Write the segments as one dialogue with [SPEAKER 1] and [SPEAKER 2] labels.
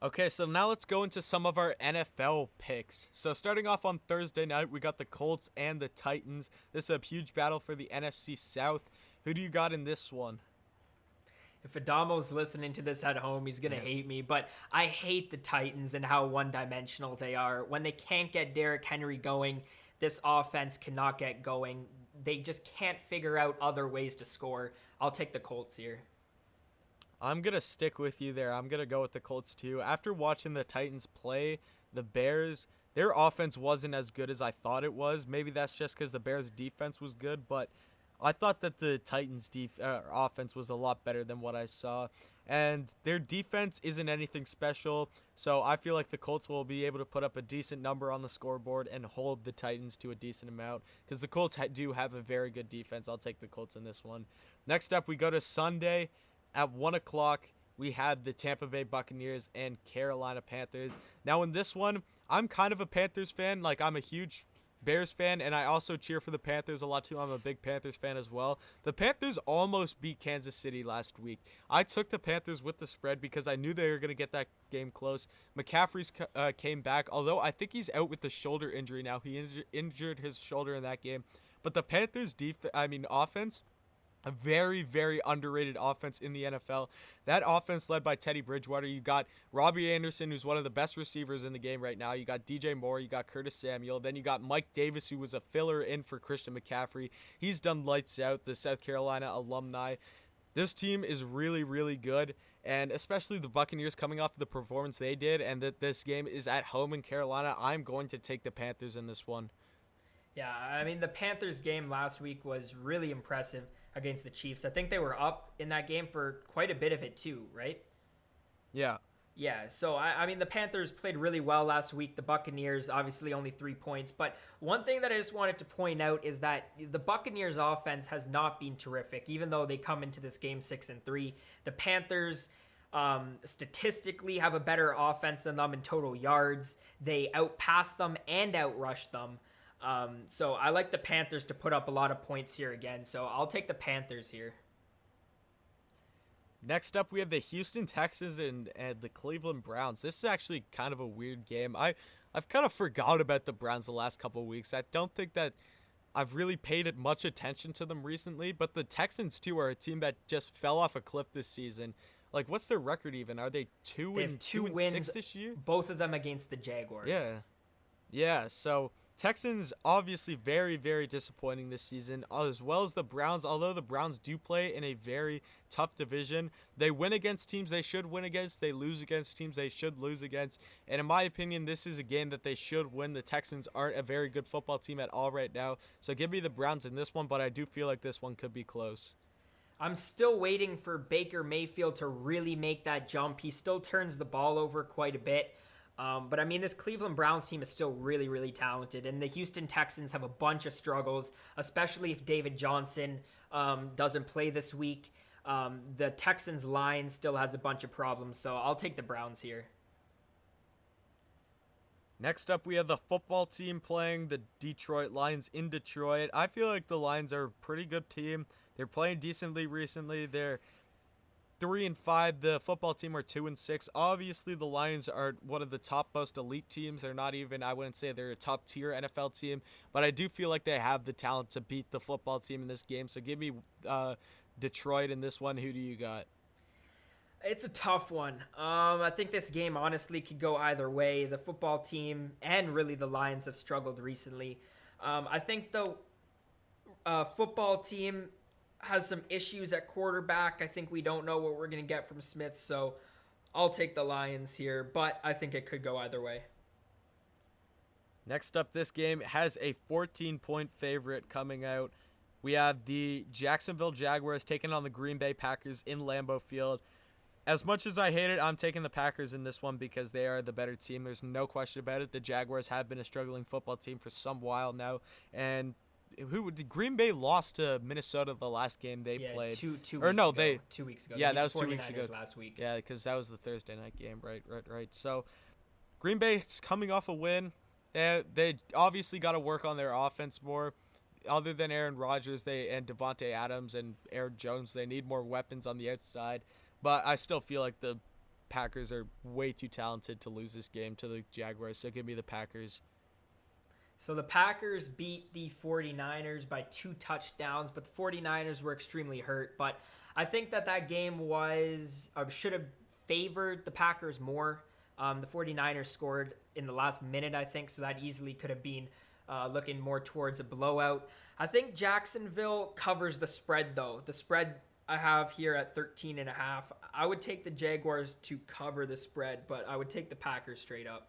[SPEAKER 1] Okay, so now let's go into some of our NFL picks. So starting off on Thursday night, we got the Colts and the Titans. This is a huge battle for the NFC South. Who do you got in this one?
[SPEAKER 2] If Adamo's listening to this at home, he's going to
[SPEAKER 1] Yeah.
[SPEAKER 2] hate me, but I hate the Titans and how one dimensional they are. When they can't get Derrick Henry going, this offense cannot get going. They just can't figure out other ways to score. I'll take the Colts here.
[SPEAKER 1] I'm going to stick with you there. I'm going to go with the Colts too. After watching the Titans play the Bears, their offense wasn't as good as I thought it was. Maybe that's just because the Bears' defense was good, but I thought that the Titans' offense was a lot better than what I saw. And their defense isn't anything special, so I feel like the Colts will be able to put up a decent number on the scoreboard and hold the Titans to a decent amount because the Colts do have a very good defense. I'll take the Colts in this one. Next up, we go to Sunday at 1 o'clock. We had the Tampa Bay Buccaneers and Carolina Panthers. Now, in this one, I'm kind of a Panthers fan. Like, I'm a huge Bears fan, and I also cheer for the Panthers a lot too. I'm a big Panthers fan as well. The Panthers almost beat Kansas City last week. I took the Panthers with the spread because I knew they were going to get that game close. McCaffrey's came back, although I think he's out with the shoulder injury now. He injured his shoulder in that game. But the Panthers' offense, a very, very underrated offense in the NFL. That offense led by Teddy Bridgewater. You got Robbie Anderson, who's one of the best receivers in the game right now. You got DJ Moore. You got Curtis Samuel. Then you got Mike Davis, who was a filler in for Christian McCaffrey. He's done lights out, the South Carolina alumni. This team is really, really good, and especially the Buccaneers coming off the performance they did, and that this game is at home in Carolina. I'm going to take the Panthers in this one.
[SPEAKER 2] Yeah, I mean, the Panthers game last week was really impressive against the Chiefs. I think they were up in that game for quite a bit of it too, right?
[SPEAKER 1] Yeah.
[SPEAKER 2] Yeah, so I mean, the Panthers played really well last week. The Buccaneers, obviously, only 3 points. But one thing that I just wanted to point out is that the Buccaneers' offense has not been terrific, even though they come into this game 6-3. The Panthers statistically have a better offense than them in total yards. They outpass them and outrush them. So I like the Panthers to put up a lot of points here again. So I'll take the Panthers here.
[SPEAKER 1] Next up, we have the Houston Texans and the Cleveland Browns. This is actually kind of a weird game. I've kind of forgot about the Browns the last couple of weeks. I don't think that I've really paid much attention to them recently, but the Texans, too, are a team that just fell off a cliff this season. Like, what's their record even? Are they
[SPEAKER 2] They have two wins,
[SPEAKER 1] 6 this year?
[SPEAKER 2] both of them against the Jaguars.
[SPEAKER 1] Yeah. Yeah, so Texans obviously very, very disappointing this season, as well as the Browns. Although the Browns do play in a very tough division, they win against teams they should win against. They lose against teams they should lose against. And in my opinion, this is a game that they should win. The Texans aren't a very good football team at all right now. So give me the Browns in this one, but I do feel like this one could be close.
[SPEAKER 2] I'm still waiting for Baker Mayfield to really make that jump. He still turns the ball over quite a bit. But I mean, this Cleveland Browns team is still really, really talented. And the Houston Texans have a bunch of struggles, especially if David Johnson doesn't play this week. The Texans line still has a bunch of problems. So I'll take the Browns here.
[SPEAKER 1] Next up, we have the football team playing the Detroit Lions in Detroit. I feel like the Lions are a pretty good team. They're playing decently recently. They're 3-5. The football team are 2-6. Obviously, the Lions are one of the top most elite teams. They're not even, I wouldn't say they're a top tier NFL team, but I do feel like they have the talent to beat the football team in this game. So give me Detroit in this one. Who do you got?
[SPEAKER 2] It's a tough one. I think this game honestly could go either way. The football team and really the Lions have struggled recently. I think the football team has some issues at quarterback. I think we don't know what we're going to get from Smith, so I'll take the Lions here, but I think it could go either way.
[SPEAKER 1] Next up, this game has a 14-point favorite coming out. We have the Jacksonville Jaguars taking on the Green Bay Packers in Lambeau Field. As much as I hate it, I'm taking the Packers in this one because they are the better team. There's no question about it. The Jaguars have been a struggling football team for some while now, and Green Bay lost to Minnesota the last game they played.
[SPEAKER 2] 2 weeks
[SPEAKER 1] no,
[SPEAKER 2] ago. 2 weeks ago.
[SPEAKER 1] Yeah,
[SPEAKER 2] They
[SPEAKER 1] that
[SPEAKER 2] beat
[SPEAKER 1] was 2 weeks
[SPEAKER 2] 49ers
[SPEAKER 1] ago.
[SPEAKER 2] last week.
[SPEAKER 1] Yeah, because that was the Thursday night game, right. So Green Bay's coming off a win. They obviously got to work on their offense more. Other than Aaron Rodgers, and Devontae Adams and Aaron Jones, they need more weapons on the outside. But I still feel like the Packers are way too talented to lose this game to the Jaguars, so give me the Packers.
[SPEAKER 2] So the Packers beat the 49ers by 2 touchdowns, but the 49ers were extremely hurt. But I think that game should have favored the Packers more. The 49ers scored in the last minute, I think, so that easily could have been looking more towards a blowout. I think Jacksonville covers the spread, though. The spread I have here at 13.5. I would take the Jaguars to cover the spread, but I would take the Packers straight up.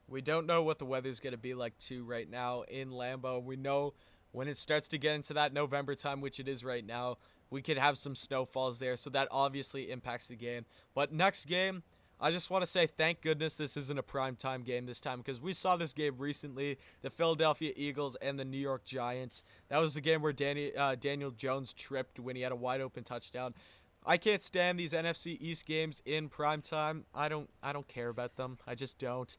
[SPEAKER 1] We don't know what the weather's going to be like, too, right now in Lambeau. We know when it starts to get into that November time, which it is right now, we could have some snowfalls there, so that obviously impacts the game. But next game, I just want to say thank goodness this isn't a primetime game this time, because we saw this game recently, the Philadelphia Eagles and the New York Giants. That was the game where Daniel Jones tripped when he had a wide-open touchdown. I can't stand these NFC East games in primetime. I don't care about them. I just don't.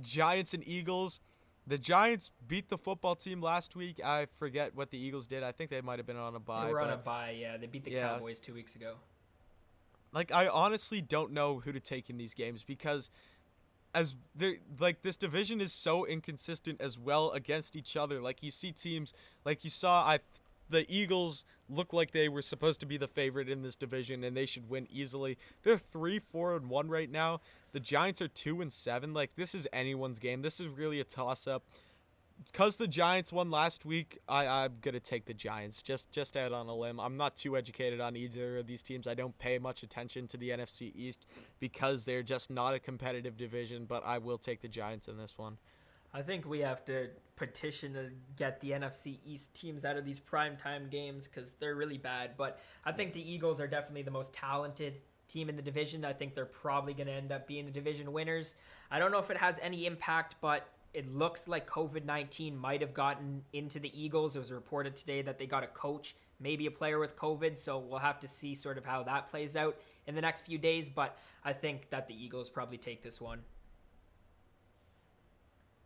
[SPEAKER 1] Giants and Eagles. The Giants beat the football team last week. I forget what the Eagles did. I think they might have been on a bye.
[SPEAKER 2] They were on a bye, yeah. They beat the Cowboys 2 weeks ago.
[SPEAKER 1] Like, I honestly don't know who to take in these games, because this division is so inconsistent as well against each other. Like, you see teams, like you saw, the Eagles look like they were supposed to be the favorite in this division, and they should win easily. They're 3-4-1 right now. The Giants are 2-7. Like, this is anyone's game. This is really a toss-up. Because the Giants won last week, I'm going to take the Giants, just out on a limb. I'm not too educated on either of these teams. I don't pay much attention to the NFC East because they're just not a competitive division, but I will take the Giants in this one.
[SPEAKER 2] I think we have to petition to get the NFC East teams out of these primetime games because they're really bad. But I think the Eagles are definitely the most talented team in the division. I think they're probably going to end up being the division winners. I don't know if it has any impact, but it looks like COVID-19 might have gotten into the Eagles. It was reported today that they got a coach, maybe a player with COVID, so we'll have to see sort of how that plays out in the next few days. But I think that the Eagles probably take this one.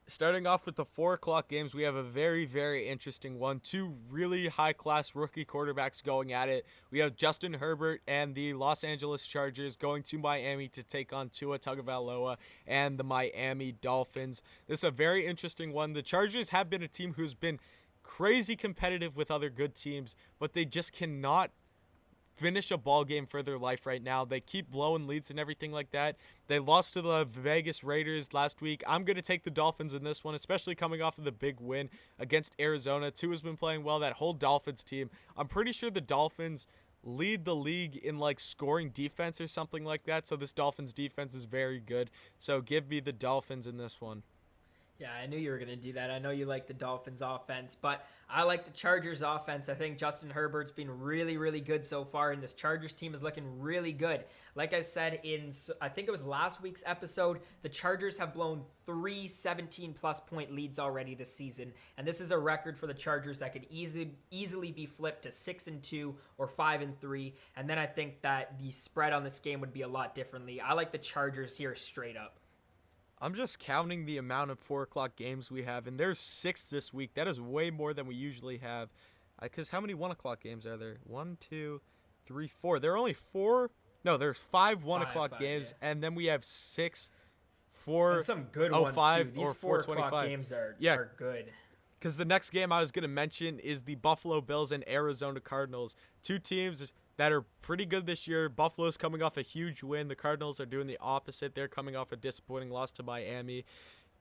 [SPEAKER 1] Starting off with the 4 o'clock games, we have a very, very interesting one. 2 really high-class rookie quarterbacks going at it. We have Justin Herbert and the Los Angeles Chargers going to Miami to take on Tua Tagovailoa and the Miami Dolphins. This is a very interesting one. The Chargers have been a team who's been crazy competitive with other good teams, but they just cannot finish a ball game for their life right now. They keep blowing leads and everything like that. They lost to the Vegas Raiders last week. I'm going to take the Dolphins in this one, especially coming off of the big win against Arizona. Tua's been playing well. That whole Dolphins team, I'm pretty sure the Dolphins lead the league in like scoring defense or something like that. So this Dolphins defense is very good. So give me the Dolphins in this one.
[SPEAKER 2] Yeah, I knew you were going to do that. I know you like the Dolphins offense, but I like the Chargers offense. I think Justin Herbert's been really, really good so far, and this Chargers team is looking really good. Like I said I think it was last week's episode, the Chargers have blown 3 17-plus point leads already this season, and this is a record for the Chargers that could easily be flipped to 6-2 or 5-3, and then I think that the spread on this game would be a lot differently. I like the Chargers here straight up.
[SPEAKER 1] I'm just counting the amount of 4 o'clock games we have, and there's 6 this week. That is way more than we usually have. Because how many 1 o'clock games are there? 1, 2, 3, 4. There are only 4. No, there's 5 1 o'clock games, yeah. And then we have 6, 4,
[SPEAKER 2] and some good ones
[SPEAKER 1] 5,
[SPEAKER 2] too. These
[SPEAKER 1] or
[SPEAKER 2] 4 o'clock games are good.
[SPEAKER 1] Because the next game I was going to mention is the Buffalo Bills and Arizona Cardinals. 2 teams that are pretty good this year. Buffalo's coming off a huge win. The Cardinals are doing the opposite. They're coming off a disappointing loss to Miami.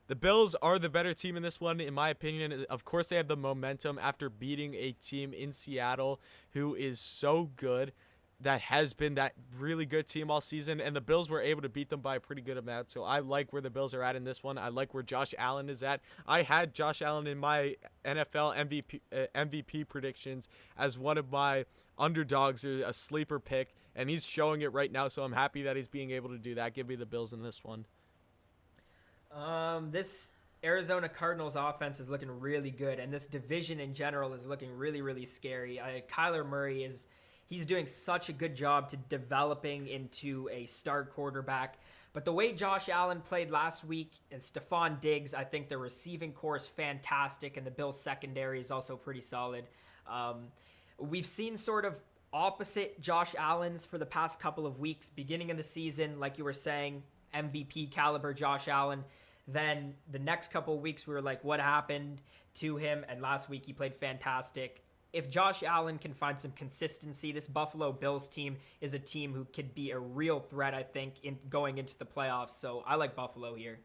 [SPEAKER 1] The Bills are the better team in this one, in my opinion. Of course, they have the momentum after beating a team in Seattle who is so good, that has been that really good team all season, and the Bills were able to beat them by a pretty good amount. So I like where the Bills are at in this one. I like where Josh Allen is at. I had Josh Allen in my NFL MVP predictions as one of my underdogs, a sleeper pick, and he's showing it right now, so I'm happy that he's being able to do that. Give me the Bills in this one.
[SPEAKER 2] This Arizona Cardinals offense is looking really good, and this division in general is looking really, really scary. Kyler Murray he's doing such a good job to developing into a star quarterback. But the way Josh Allen played last week and Stefon Diggs, I think the receiving core is fantastic, and the Bills secondary is also pretty solid. We've seen sort of opposite Josh Allen's for the past couple of weeks. Beginning of the season, like you were saying, MVP caliber Josh Allen. Then the next couple of weeks, we were like, what happened to him? And last week, he played fantastic. If Josh Allen can find some consistency, this Buffalo Bills team is a team who could be a real threat, I think, in going into the playoffs. So I like Buffalo here.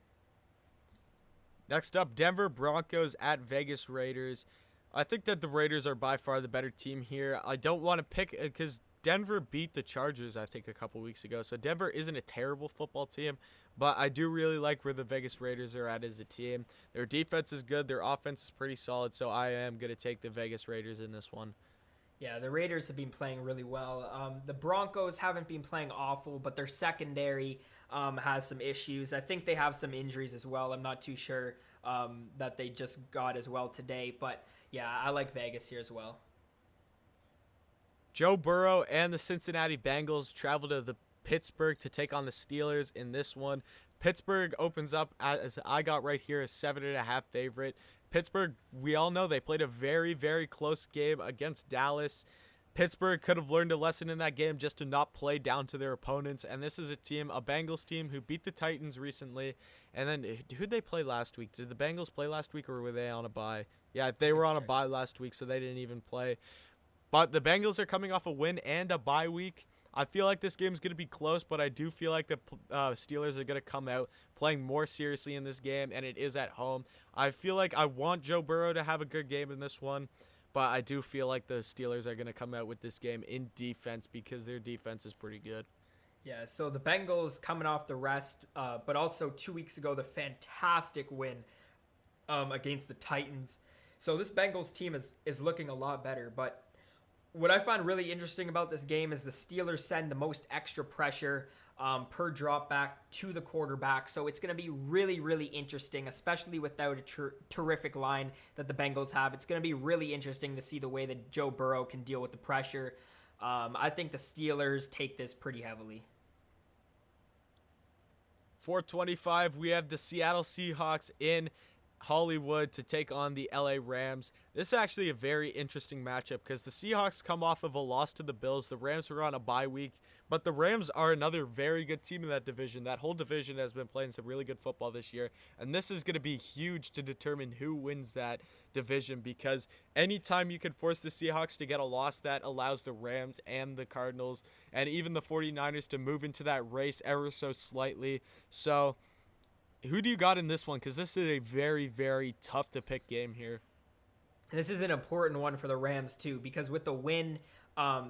[SPEAKER 1] Next up, Denver Broncos at Vegas Raiders. I think that the Raiders are by far the better team here. I don't want to pick because Denver beat the Chargers, I think, a couple weeks ago. So Denver isn't a terrible football team, but I do really like where the Vegas Raiders are at as a team. Their defense is good. Their offense is pretty solid, so I am going to take the Vegas Raiders in this one.
[SPEAKER 2] Yeah, the Raiders have been playing really well. The Broncos haven't been playing awful, but their secondary has some issues. I think they have some injuries as well. I'm not too sure that they just got as well today, but yeah, I like Vegas here as well.
[SPEAKER 1] Joe Burrow and the Cincinnati Bengals travel to the Pittsburgh to take on the Steelers in this one. Pittsburgh opens up, as I got right here, a 7.5 favorite. Pittsburgh, we all know they played a very, very close game against Dallas. Pittsburgh could have learned a lesson in that game just to not play down to their opponents. And this is a Bengals team who beat the Titans recently. And then who'd they play last week? Did the Bengals play last week or were they on a bye? Yeah, they were on a bye last week, so they didn't even play. But the Bengals are coming off a win and a bye week. I feel like this game is going to be close, but I do feel like the Steelers are going to come out playing more seriously in this game, and it is at home. I feel like I want Joe Burrow to have a good game in this one, but I do feel like the Steelers are going to come out with this game in defense because their defense is pretty good.
[SPEAKER 2] Yeah, so the Bengals coming off the rest, but also 2 weeks ago, the fantastic win against the Titans. So this Bengals team is looking a lot better, but what I find really interesting about this game is the Steelers send the most extra pressure per drop back to the quarterback. So it's going to be really, really interesting, especially without a terrific line that the Bengals have. It's going to be really interesting to see the way that Joe Burrow can deal with the pressure. I think the Steelers take this pretty heavily.
[SPEAKER 1] 425, we have the Seattle Seahawks in Hollywood to take on the LA Rams. This is actually a very interesting matchup because the Seahawks come off of a loss to the Bills. The Rams were on a bye week, but the Rams are another very good team in that division. That whole division has been playing some really good football this year, and this is going to be huge to determine who wins that division because anytime you can force the Seahawks to get a loss, that allows the Rams and the Cardinals and even the 49ers to move into that race ever so slightly. So who do you got in this one? Because this is a very, very tough to pick game here.
[SPEAKER 2] This is an important one for the Rams, too, because with the win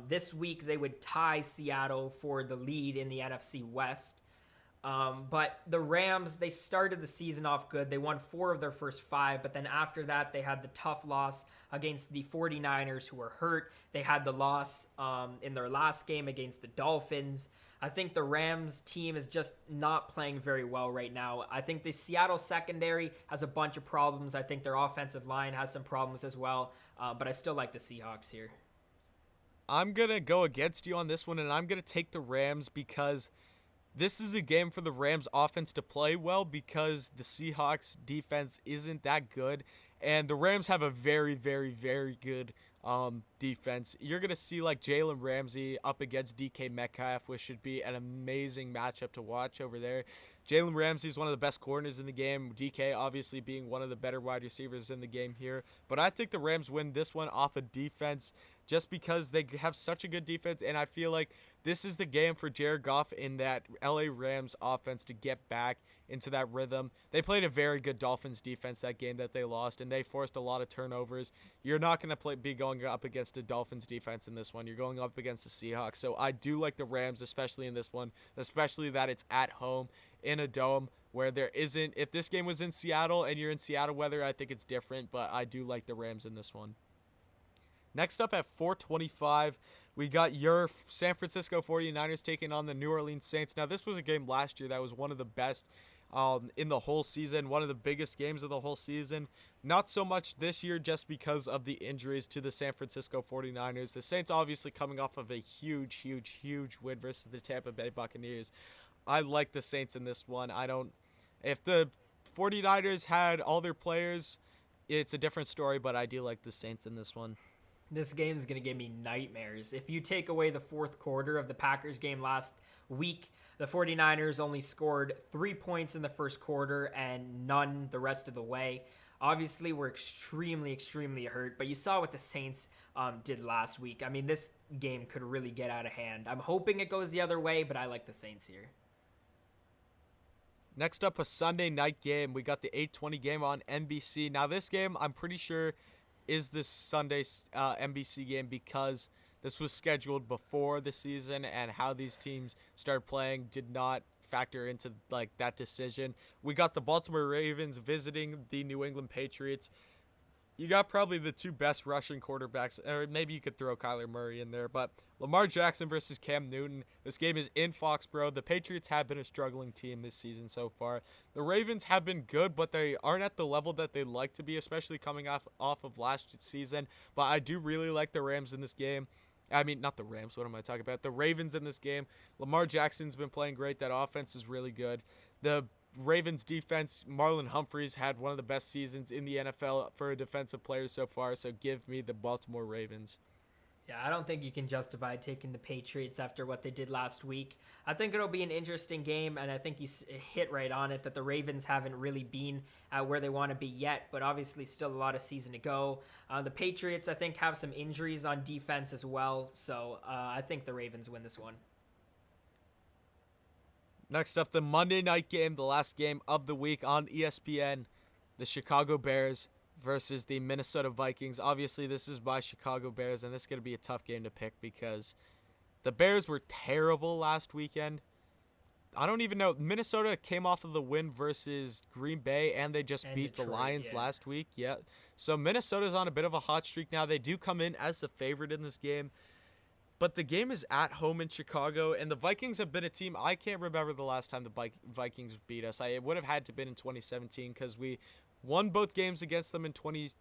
[SPEAKER 2] this week, they would tie Seattle for the lead in the NFC West. But the Rams, they started the season off good. They won 4 of their first 5, but then after that, they had the tough loss against the 49ers who were hurt. They had the loss in their last game against the Dolphins. I think the Rams team is just not playing very well right now. I think the Seattle secondary has a bunch of problems. I think their offensive line has some problems as well, but I still like the Seahawks here.
[SPEAKER 1] I'm going to go against you on this one, and I'm going to take the Rams because this is a game for the Rams offense to play well because the Seahawks defense isn't that good, and the Rams have a very, very, very good defense. You're going to see like Jalen Ramsey up against DK Metcalf, which should be an amazing matchup to watch over there. Jalen Ramsey is one of the best corners in the game. DK obviously being one of the better wide receivers in the game here. But I think the Rams win this one off of defense just because they have such a good defense. And I feel like this is the game for Jared Goff in that LA Rams offense to get back into that rhythm. They played a very good Dolphins defense that game that they lost, and they forced a lot of turnovers. You're not going to be going up against a Dolphins defense in this one. You're going up against the Seahawks. So I do like the Rams, especially in this one, especially that it's at home in a dome where there isn't. If this game was in Seattle and you're in Seattle weather, I think it's different, but I do like the Rams in this one. Next up at 425, we got your San Francisco 49ers taking on the New Orleans Saints. Now, this was a game last year that was one of the best in the whole season, one of the biggest games of the whole season. Not so much this year just because of the injuries to the San Francisco 49ers. The Saints obviously coming off of a huge, huge, huge win versus the Tampa Bay Buccaneers. I like the Saints in this one. If the 49ers had all their players, it's a different story, but I do like the Saints in this one.
[SPEAKER 2] This game is going to give me nightmares. If you take away the fourth quarter of the Packers game last week, the 49ers only scored 3 points in the first quarter and none the rest of the way. Obviously, we're extremely, extremely hurt, but you saw what the Saints did last week. I mean, this game could really get out of hand. I'm hoping it goes the other way, but I like the Saints here.
[SPEAKER 1] Next up, a Sunday night game. We got the 8:20 game on NBC. Now, this game, I'm pretty sure, is this Sunday's NBC game because this was scheduled before the season, and how these teams started playing did not factor into like that decision. We got the Baltimore Ravens visiting the New England Patriots. You got probably the two best rushing quarterbacks, or maybe you could throw Kyler Murray in there, but Lamar Jackson versus Cam Newton. This game is in Foxborough. The Patriots have been a struggling team this season so far. The Ravens have been good, but they aren't at the level that they'd like to be, especially coming off of last season. But I do really like the Rams in this game. I mean, not the Rams. What am I talking about? The Ravens in this game. Lamar Jackson's been playing great. That offense is really good. The Ravens defense, Marlon Humphreys had one of the best seasons in the NFL for a defensive player so far, so give me the Baltimore Ravens.
[SPEAKER 2] Yeah, I don't think you can justify taking the Patriots after what they did last week. I think it'll be an interesting game, and I think you hit right on it that the Ravens haven't really been where they want to be yet, but obviously still a lot of season to go. The Patriots, I think, have some injuries on defense as well, so I think the Ravens win this one.
[SPEAKER 1] Next up, the Monday night game, the last game of the week on ESPN, the Chicago Bears versus the Minnesota Vikings. Obviously, this is my Chicago Bears, and this is going to be a tough game to pick because the Bears were terrible last weekend. I don't even know. Minnesota came off of the win versus Green Bay, and they just beat
[SPEAKER 2] Detroit,
[SPEAKER 1] the Lions last week. Yeah. So Minnesota's on a bit of a hot streak now. They do come in as the favorite in this game. But the game is at home in Chicago, and the Vikings have been a team. I can't remember the last time the Vikings beat us. It would have had to been in 2017 because we won both games against them in 20.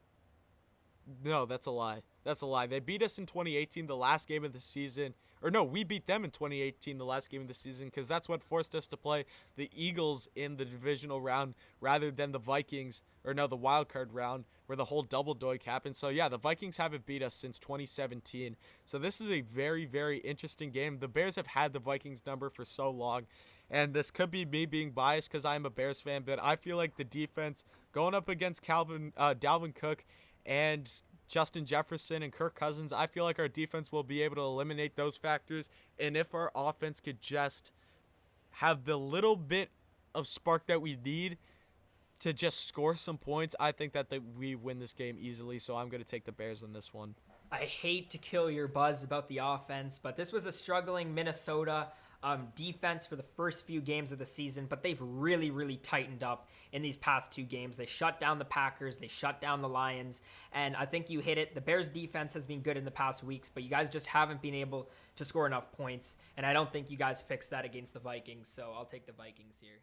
[SPEAKER 1] No, that's a lie. That's a lie. They beat us in 2018, the last game of the season. Or no, we beat them in 2018, the last game of the season, because that's what forced us to play the Eagles in the divisional round rather than the Vikings, or no, the wild card round where the whole double doink happened. So yeah, the Vikings haven't beat us since 2017. So this is a very, very interesting game. The Bears have had the Vikings number for so long, and this could be me being biased because I'm a Bears fan, but I feel like the defense going up against Dalvin Cook and Justin Jefferson and Kirk Cousins, I feel like our defense will be able to eliminate those factors. And if our offense could just have the little bit of spark that we need to just score some points, I think that we win this game easily. So I'm going to take the Bears in this one.
[SPEAKER 2] I hate to kill your buzz about the offense, but this was a struggling Minnesota defense for the first few games of the season, but they've really, really tightened up in these past two games. They shut down the Packers, they shut down the Lions, and I think you hit it. The Bears defense has been good in the past weeks, but you guys just haven't been able to score enough points, and I don't think you guys fixed that against the Vikings, so I'll take the Vikings here.